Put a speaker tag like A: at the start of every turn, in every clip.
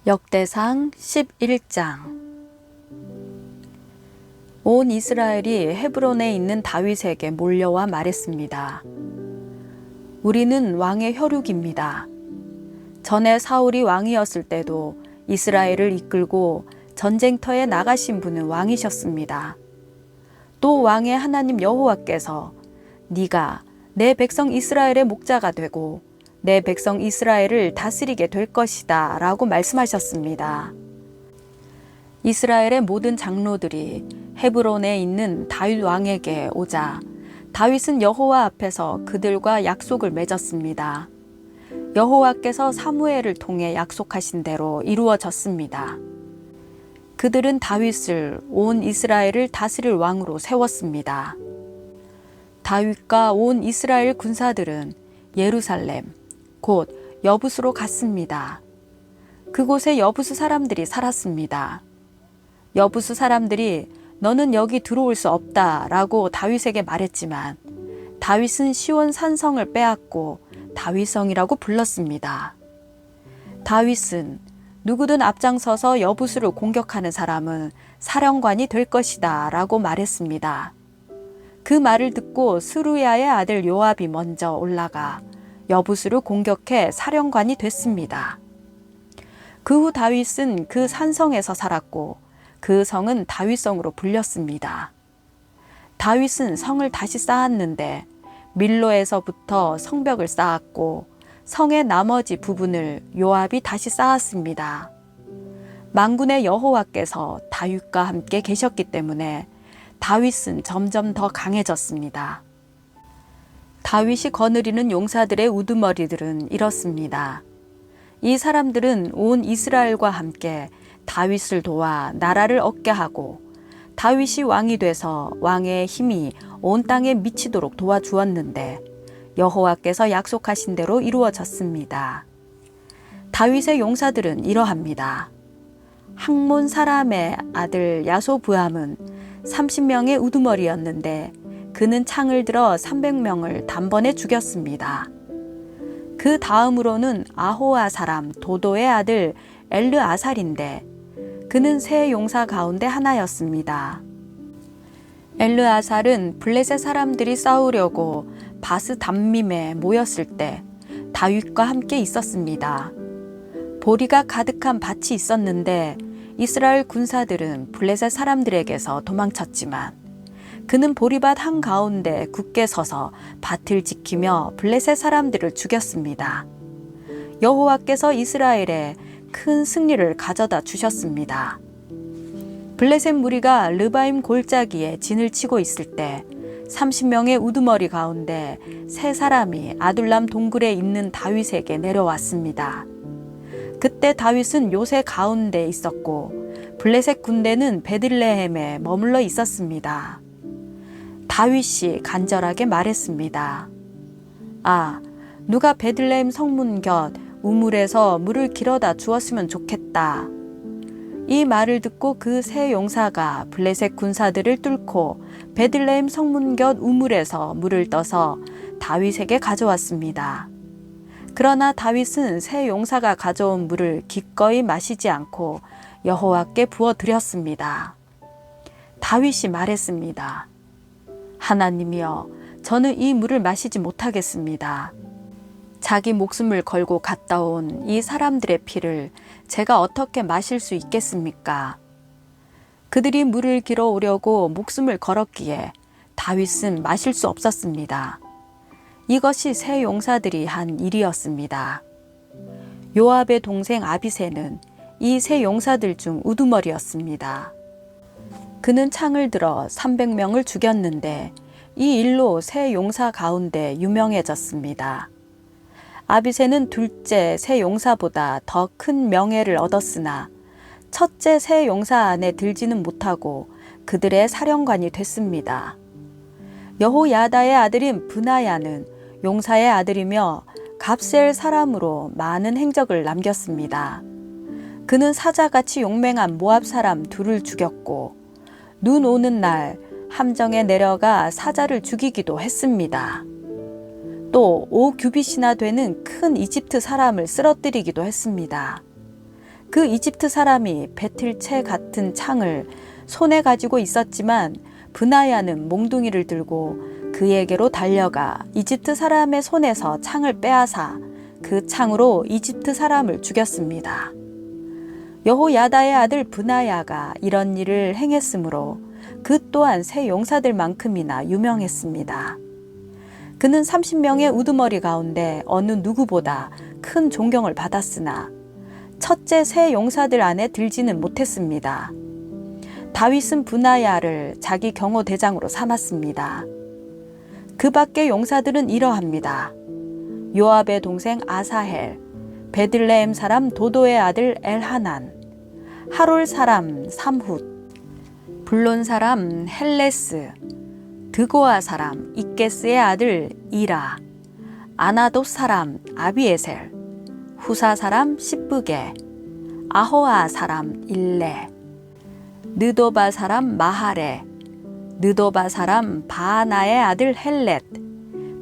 A: 역대상 11장. 온 이스라엘이 헤브론에 있는 다윗에게 몰려와 말했습니다. 우리는 왕의 혈육입니다. 전에 사울이 왕이었을 때도 이스라엘을 이끌고 전쟁터에 나가신 분은 왕이셨습니다. 또 왕의 하나님 여호와께서 네가 내 백성 이스라엘의 목자가 되고 내 백성 이스라엘을 다스리게 될 것이다 라고 말씀하셨습니다. 이스라엘의 모든 장로들이 헤브론에 있는 다윗 왕에게 오자 다윗은 여호와 앞에서 그들과 약속을 맺었습니다. 여호와께서 사무엘을 통해 약속하신 대로 이루어졌습니다. 그들은 다윗을 온 이스라엘을 다스릴 왕으로 세웠습니다. 다윗과 온 이스라엘 군사들은 예루살렘, 곧 여부스로 갔습니다. 그곳에 여부스 사람들이 살았습니다. 여부스 사람들이 너는 여기 들어올 수 없다 라고 다윗에게 말했지만 다윗은 시온 산성을 빼앗고 다윗성이라고 불렀습니다. 다윗은 누구든 앞장서서 여부스를 공격하는 사람은 사령관이 될 것이다 라고 말했습니다. 그 말을 듣고 스루야의 아들 요압이 먼저 올라가 여부스를 공격해 사령관이 됐습니다. 그 후 다윗은 그 산성에서 살았고 그 성은 다윗성으로 불렸습니다. 다윗은 성을 다시 쌓았는데 밀로에서부터 성벽을 쌓았고 성의 나머지 부분을 요압이 다시 쌓았습니다. 만군의 여호와께서 다윗과 함께 계셨기 때문에 다윗은 점점 더 강해졌습니다. 다윗이 거느리는 용사들의 우두머리들은 이렇습니다. 이 사람들은 온 이스라엘과 함께 다윗을 도와 나라를 얻게 하고 다윗이 왕이 돼서 왕의 힘이 온 땅에 미치도록 도와주었는데 여호와께서 약속하신 대로 이루어졌습니다. 다윗의 용사들은 이러합니다. 학몬 사람의 아들 야소부암은 30명의 우두머리였는데 그는 창을 들어 300명을 단번에 죽였습니다. 그 다음으로는 아호아 사람 도도의 아들 엘르아살인데 그는 세 용사 가운데 하나였습니다. 엘르아살은 블레셋 사람들이 싸우려고 바스 담밈에 모였을 때 다윗과 함께 있었습니다. 보리가 가득한 밭이 있었는데 이스라엘 군사들은 블레셋 사람들에게서 도망쳤지만 그는 보리밭 한가운데 굳게 서서 밭을 지키며 블레셋 사람들을 죽였습니다. 여호와께서 이스라엘에 큰 승리를 가져다 주셨습니다. 블레셋 무리가 르바임 골짜기에 진을 치고 있을 때 30명의 우두머리 가운데 세 사람이 아둘람 동굴에 있는 다윗에게 내려왔습니다. 그때 다윗은 요새 가운데 있었고 블레셋 군대는 베들레헴에 머물러 있었습니다. 다윗이 간절하게 말했습니다. 아, 누가 베들레헴 성문 곁 우물에서 물을 길어다 주었으면 좋겠다. 이 말을 듣고 그 세 용사가 블레셋 군사들을 뚫고 베들레헴 성문 곁 우물에서 물을 떠서 다윗에게 가져왔습니다. 그러나 다윗은 세 용사가 가져온 물을 기꺼이 마시지 않고 여호와께 부어드렸습니다. 다윗이 말했습니다. 하나님이여, 저는 이 물을 마시지 못하겠습니다. 자기 목숨을 걸고 갔다 온 이 사람들의 피를 제가 어떻게 마실 수 있겠습니까? 그들이 물을 길어 오려고 목숨을 걸었기에 다윗은 마실 수 없었습니다. 이것이 세 용사들이 한 일이었습니다. 요압의 동생 아비새는 이 세 용사들 중 우두머리였습니다. 그는 창을 들어 300명을 죽였는데 이 일로 세 용사 가운데 유명해졌습니다. 아비새는 둘째 세 용사보다 더 큰 명예를 얻었으나 첫째 세 용사 안에 들지는 못하고 그들의 사령관이 됐습니다. 여호야다의 아들인 브나야는 용사의 아들이며 갑셀 사람으로 많은 행적을 남겼습니다. 그는 사자같이 용맹한 모압 사람 둘을 죽였고 눈 오는 날 함정에 내려가 사자를 죽이기도 했습니다. 또 5규빗이나 되는 큰 이집트 사람을 쓰러뜨리기도 했습니다. 그 이집트 사람이 배틀채 같은 창을 손에 가지고 있었지만 브나야는 몽둥이를 들고 그에게로 달려가 이집트 사람의 손에서 창을 빼앗아 그 창으로 이집트 사람을 죽였습니다. 여호야다의 아들 브나야가 이런 일을 행했으므로 그 또한 새 용사들만큼이나 유명했습니다. 그는 30명의 우두머리 가운데 어느 누구보다 큰 존경을 받았으나 첫째 새 용사들 안에 들지는 못했습니다. 다윗은 브나야를 자기 경호대장으로 삼았습니다. 그 밖의 용사들은 이러합니다. 요압의 동생 아사헬, 베들레헴 사람 도도의 아들 엘하난, 하롤 사람 삼훗, 블론 사람 헬레스, 드고아 사람 이게스의 아들 이라, 아나돗 사람 아비에셀, 후사 사람 시브게, 아호아 사람 일레, 느도바 사람 마하레, 느도바 사람 바하나의 아들 헬렛,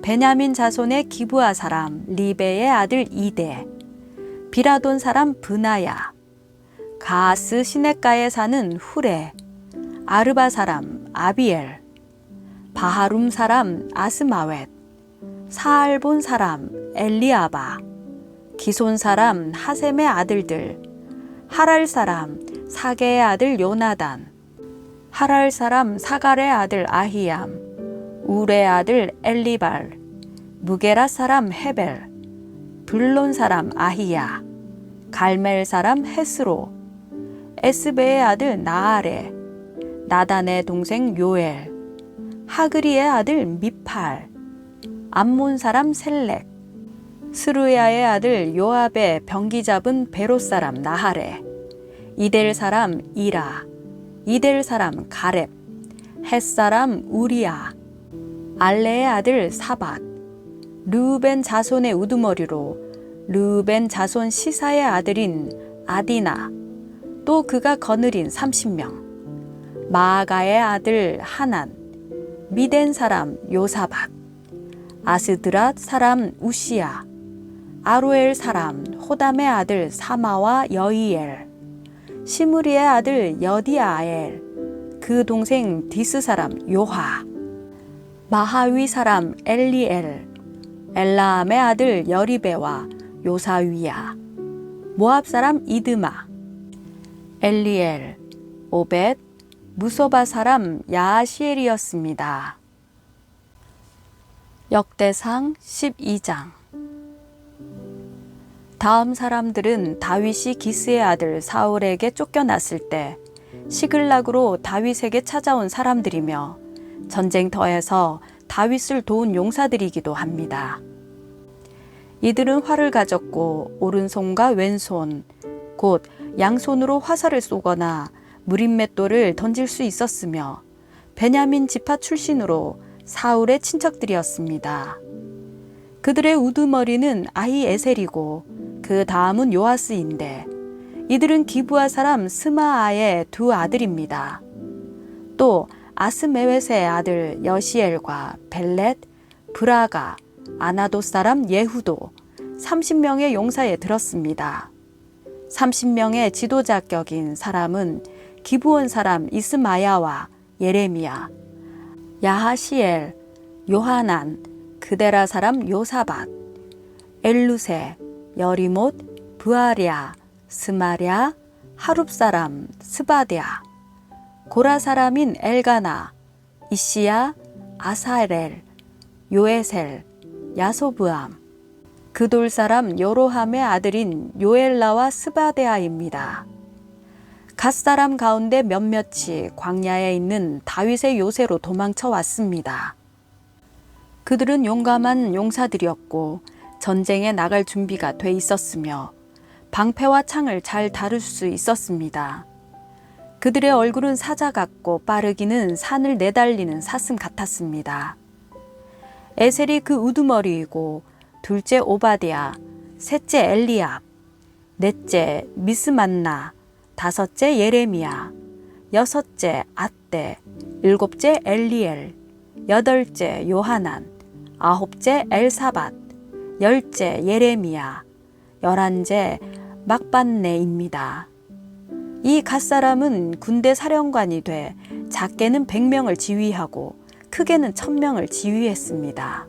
A: 베냐민 자손의 기브아 사람 리베의 아들 이데, 비라돈 사람 브나야, 가스 시냇가에 사는 후레, 아르바 사람 아비엘, 바하룸 사람 아스마웻, 사알본 사람 엘리아바, 기손 사람 하셈의 아들들, 하랄 사람 사게의 아들 요나단, 하랄 사람 사갈의 아들 아히암, 울의 아들 엘리발, 무게라 사람 헤벨, 블론 사람 아히야, 갈멜 사람 헤스로, 에스베의 아들 나아레, 나단의 동생 요엘, 하그리의 아들 미팔, 암몬 사람 셀렉, 스루야의 아들 요압의 병기 잡은 베롯 사람 나하레, 이델 사람 이라, 이델 사람 가렙, 헷 사람 우리야, 알레의 아들 사밧, 르우벤 자손의 우두머리로 르우벤 자손 시사의 아들인 아디나, 또 그가 거느린 30명, 마아가의 아들 하난, 미덴 사람 요사밧, 아스드랏 사람 우시야, 아로엘 사람 호담의 아들 사마와 여이엘, 시므리의 아들 여디아엘, 그 동생 디스 사람 요하, 마하위 사람 엘리엘, 엘라함의 아들 여리베와 요사위야, 모압 사람 이드마, 엘리엘, 오벳, 무소바 사람 야하시엘이었습니다. 역대상 12장. 다음 사람들은 다윗이 기스의 아들 사울에게 쫓겨났을 때 시글락으로 다윗에게 찾아온 사람들이며 전쟁터에서 다윗을 도운 용사들이기도 합니다. 이들은 활을 가졌고 오른손과 왼손, 곧 양손으로 화살을 쏘거나 무림맷돌을 던질 수 있었으며 베냐민 지파 출신으로 사울의 친척들이었습니다. 그들의 우두머리는 아히에셀이고 그 다음은 요아스인데 이들은 기브아 사람 스마아의 두 아들입니다. 또 아스메웻의 아들 여시엘과 벨렛, 브라가, 아나돗 사람 예후도 30명의 용사에 들었습니다. 30명의 지도자격인 사람은 기브온 사람 이스마야와 예레미야, 야하시엘, 요하난, 그데라 사람 요사밧, 엘루세, 여리못, 부아랴, 스마랴, 하룹 사람 스바드야, 고라 사람인 엘가나, 이시야, 아사렐, 요에셀, 야소브암, 그돌 사람 여로함의 아들인 요엘라와 스바데아입니다. 갓 사람 가운데 몇몇이 광야에 있는 다윗의 요새로 도망쳐 왔습니다. 그들은 용감한 용사들이었고 전쟁에 나갈 준비가 돼 있었으며 방패와 창을 잘 다룰 수 있었습니다. 그들의 얼굴은 사자 같고 빠르기는 산을 내달리는 사슴 같았습니다. 에셀이 그 우두머리이고 둘째 오바댜, 셋째 엘리압, 넷째 미스만나, 다섯째 예레미야, 여섯째 앗대, 일곱째 엘리엘, 여덟째 요하난, 아홉째 엘사밧, 열째 예레미야, 열한째 막반네입니다. 이 갓사람은 군대 사령관이 돼 작게는 100명을 지휘하고 크게는 1000명을 지휘했습니다.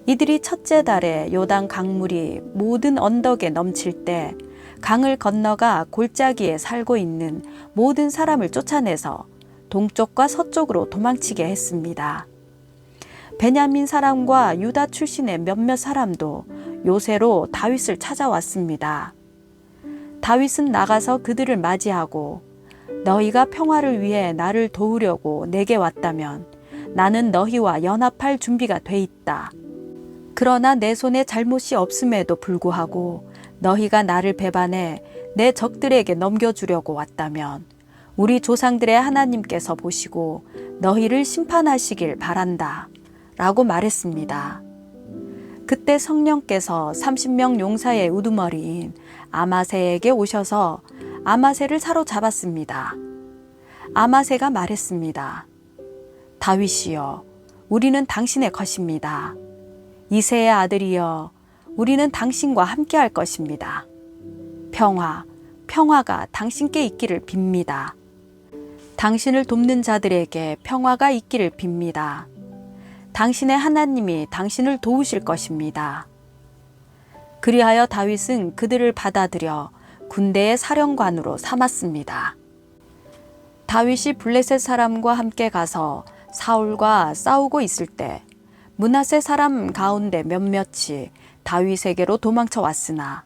A: 이들이 첫째 달에 요단 강물이 모든 언덕에 넘칠 때 강을 건너가 골짜기에 살고 있는 모든 사람을 쫓아내서 동쪽과 서쪽으로 도망치게 했습니다. 베냐민 사람과 유다 출신의 몇몇 사람도 요새로 다윗을 찾아왔습니다. 다윗은 나가서 그들을 맞이하고 너희가 평화를 위해 나를 도우려고 내게 왔다면 나는 너희와 연합할 준비가 돼 있다. 그러나 내 손에 잘못이 없음에도 불구하고 너희가 나를 배반해 내 적들에게 넘겨주려고 왔다면 우리 조상들의 하나님께서 보시고 너희를 심판하시길 바란다. 라고 말했습니다. 그때 성령께서 30명 용사의 우두머리인 아마세에게 오셔서 아마세를 사로잡았습니다. 아마세가 말했습니다. 다윗이여, 우리는 당신의 것입니다. 이새의 아들이여, 우리는 당신과 함께할 것입니다. 평화가 당신께 있기를 빕니다. 당신을 돕는 자들에게 평화가 있기를 빕니다. 당신의 하나님이 당신을 도우실 것입니다. 그리하여 다윗은 그들을 받아들여 군대의 사령관으로 삼았습니다. 다윗이 블레셋 사람과 함께 가서 사울과 싸우고 있을 때 므낫세 사람 가운데 몇몇이 다윗에게로 도망쳐 왔으나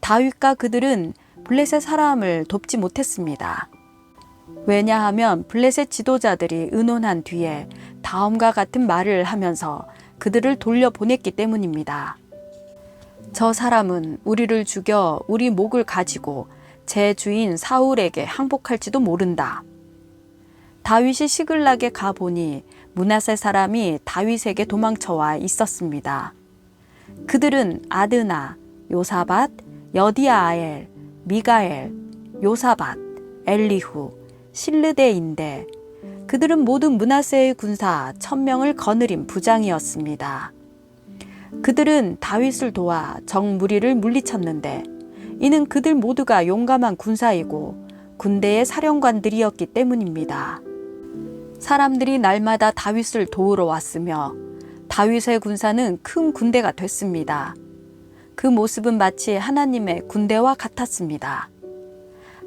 A: 다윗과 그들은 블레셋 사람을 돕지 못했습니다. 왜냐하면 블레셋 지도자들이 의논한 뒤에 다음과 같은 말을 하면서 그들을 돌려보냈기 때문입니다. 저 사람은 우리를 죽여 우리 목을 가지고 제 주인 사울에게 항복할지도 모른다. 다윗이 시글락에 가보니 므낫세 사람이 다윗에게 도망쳐와 있었습니다. 그들은 아드나, 요사밧, 여디아엘, 미가엘, 요사밧, 엘리후, 실르데인데 그들은 모두 므낫세의 군사 1000명을 거느린 부장이었습니다. 그들은 다윗을 도와 적 무리를 물리쳤는데 이는 그들 모두가 용감한 군사이고 군대의 사령관들이었기 때문입니다. 사람들이 날마다 다윗을 도우러 왔으며 다윗의 군사는 큰 군대가 됐습니다. 그 모습은 마치 하나님의 군대와 같았습니다.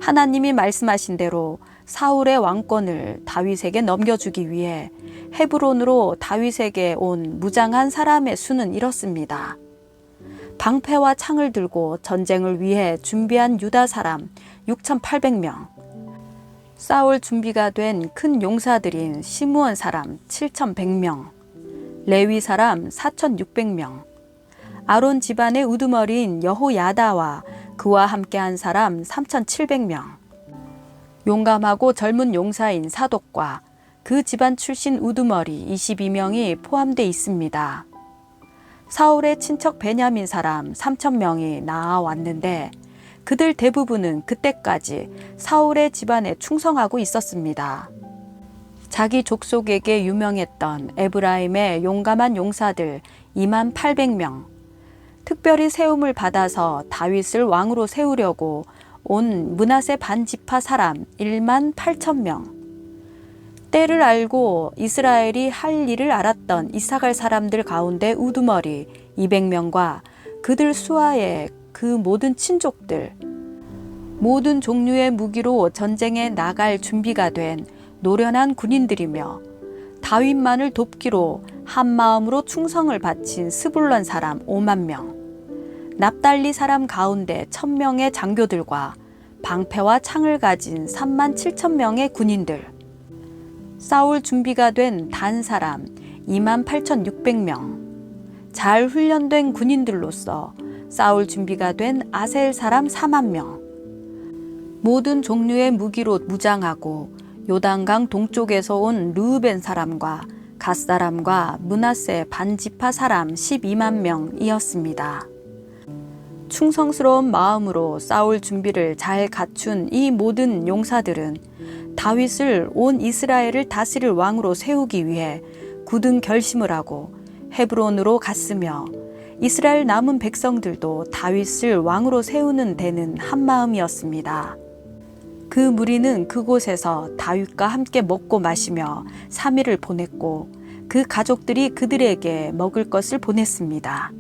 A: 하나님이 말씀하신 대로 사울의 왕권을 다윗에게 넘겨주기 위해 헤브론으로 다윗에게 온 무장한 사람의 수는 이렇습니다. 방패와 창을 들고 전쟁을 위해 준비한 유다 사람 6,800명, 싸울 준비가 된 큰 용사들인 시므온 사람 7,100명, 레위 사람 4,600명, 아론 집안의 우두머리인 여호야다와 그와 함께한 사람 3,700명, 용감하고 젊은 용사인 사독과 그 집안 출신 우두머리 22명이 포함되어 있습니다. 사울의 친척 베냐민 사람 3,000명이 나아왔는데 그들 대부분은 그때까지 사울의 집안에 충성하고 있었습니다. 자기 족속에게 유명했던 에브라임의 용감한 용사들 28,000명, 특별히 세움을 받아서 다윗을 왕으로 세우려고 온 므낫세 반지파 사람 18,000명, 때를 알고 이스라엘이 할 일을 알았던 이사갈 사람들 가운데 우두머리 200명과 그들 수하의 그 모든 친족들, 모든 종류의 무기로 전쟁에 나갈 준비가 된 노련한 군인들이며 다윗만을 돕기로 한 마음으로 충성을 바친 스불론 사람 50,000명, 납달리 사람 가운데 1,000명의 장교들과 방패와 창을 가진 37,000명의 군인들, 싸울 준비가 된 단 사람 28,600명, 잘 훈련된 군인들로서 싸울 준비가 된 아셀 사람 40,000명, 모든 종류의 무기로 무장하고 요단강 동쪽에서 온 르우벤 사람과 갓 사람과 므낫세 반지파 사람 12만 명이었습니다. 충성스러운 마음으로 싸울 준비를 잘 갖춘 이 모든 용사들은 다윗을 온 이스라엘을 다스릴 왕으로 세우기 위해 굳은 결심을 하고 헤브론으로 갔으며 이스라엘 남은 백성들도 다윗을 왕으로 세우는 데는 한마음이었습니다. 그 무리는 그곳에서 다윗과 함께 먹고 마시며 3일을 보냈고 그 가족들이 그들에게 먹을 것을 보냈습니다.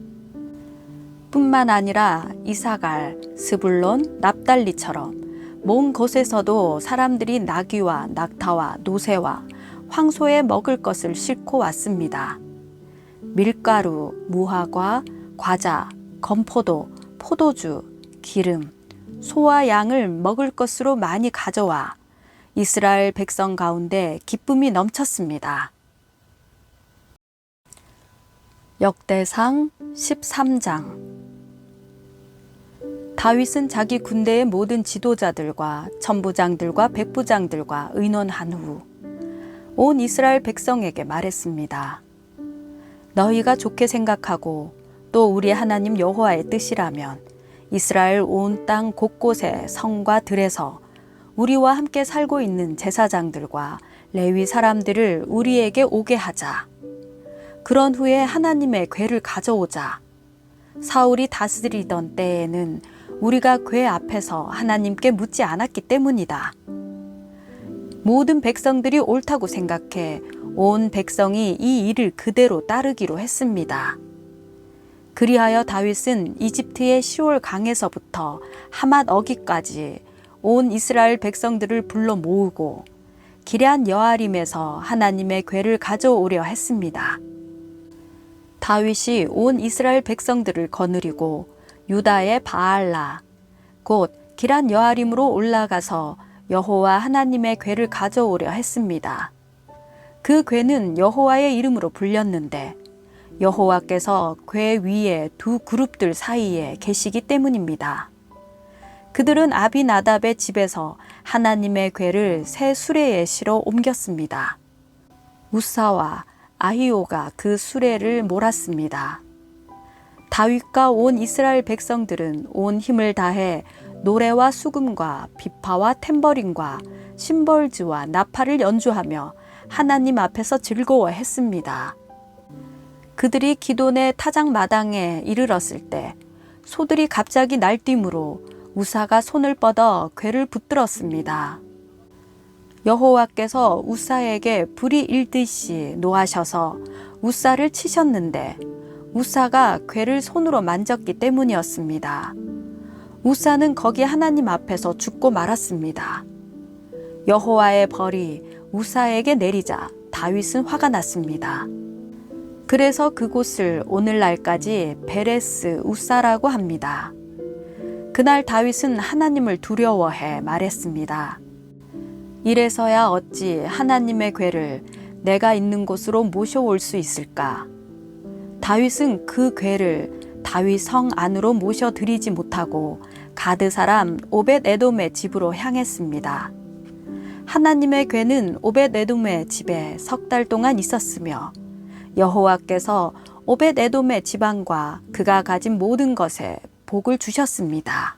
A: 뿐만 아니라 이사갈, 스불론, 납달리처럼 먼 곳에서도 사람들이 나귀와 낙타와 노새와 황소에 먹을 것을 싣고 왔습니다. 밀가루, 무화과, 과자, 건포도, 포도주, 기름, 소와 양을 먹을 것으로 많이 가져와 이스라엘 백성 가운데 기쁨이 넘쳤습니다. 역대상 13장. 다윗은 자기 군대의 모든 지도자들과 천부장들과 백부장들과 의논한 후 온 이스라엘 백성에게 말했습니다. 너희가 좋게 생각하고 또 우리 하나님 여호와의 뜻이라면 이스라엘 온 땅 곳곳에 성과 들에서 우리와 함께 살고 있는 제사장들과 레위 사람들을 우리에게 오게 하자. 그런 후에 하나님의 궤를 가져오자. 사울이 다스리던 때에는 우리가 궤 앞에서 하나님께 묻지 않았기 때문이다. 모든 백성들이 옳다고 생각해 온 백성이 이 일을 그대로 따르기로 했습니다. 그리하여 다윗은 이집트의 시올 강에서부터 하맛 어기까지 온 이스라엘 백성들을 불러 모으고 기럇 여아림에서 하나님의 궤를 가져오려 했습니다. 다윗이 온 이스라엘 백성들을 거느리고 유다의 바알라 곧 기럇 여아림으로 올라가서 여호와 하나님의 궤를 가져오려 했습니다. 그 궤는 여호와의 이름으로 불렸는데 여호와께서 궤 위에 두 그룹들 사이에 계시기 때문입니다. 그들은 아비나답의 집에서 하나님의 궤를 새 수레에 실어 옮겼습니다. 우사와 아히오가 그 수레를 몰았습니다. 다윗과 온 이스라엘 백성들은 온 힘을 다해 노래와 수금과 비파와 탬버린과 심벌즈와 나팔을 연주하며 하나님 앞에서 즐거워했습니다. 그들이 기돈의 타작마당에 이르렀을 때 소들이 갑자기 날뛰므로 우사가 손을 뻗어 궤를 붙들었습니다. 여호와께서 우사에게 불이 일듯이 노하셔서 우사를 치셨는데 우사가 궤를 손으로 만졌기 때문이었습니다. 우사는 거기 하나님 앞에서 죽고 말았습니다. 여호와의 벌이 우사에게 내리자 다윗은 화가 났습니다. 그래서 그곳을 오늘날까지 베레스 우사라고 합니다. 그날 다윗은 하나님을 두려워해 말했습니다. 이래서야 어찌 하나님의 궤를 내가 있는 곳으로 모셔올 수 있을까? 다윗은 그 궤를 다윗 성 안으로 모셔드리지 못하고 가드 사람 오벳 에돔의 집으로 향했습니다. 하나님의 궤는 오벳 에돔의 집에 3달 동안 있었으며 여호와께서 오벳 에돔의 지방과 그가 가진 모든 것에 복을 주셨습니다.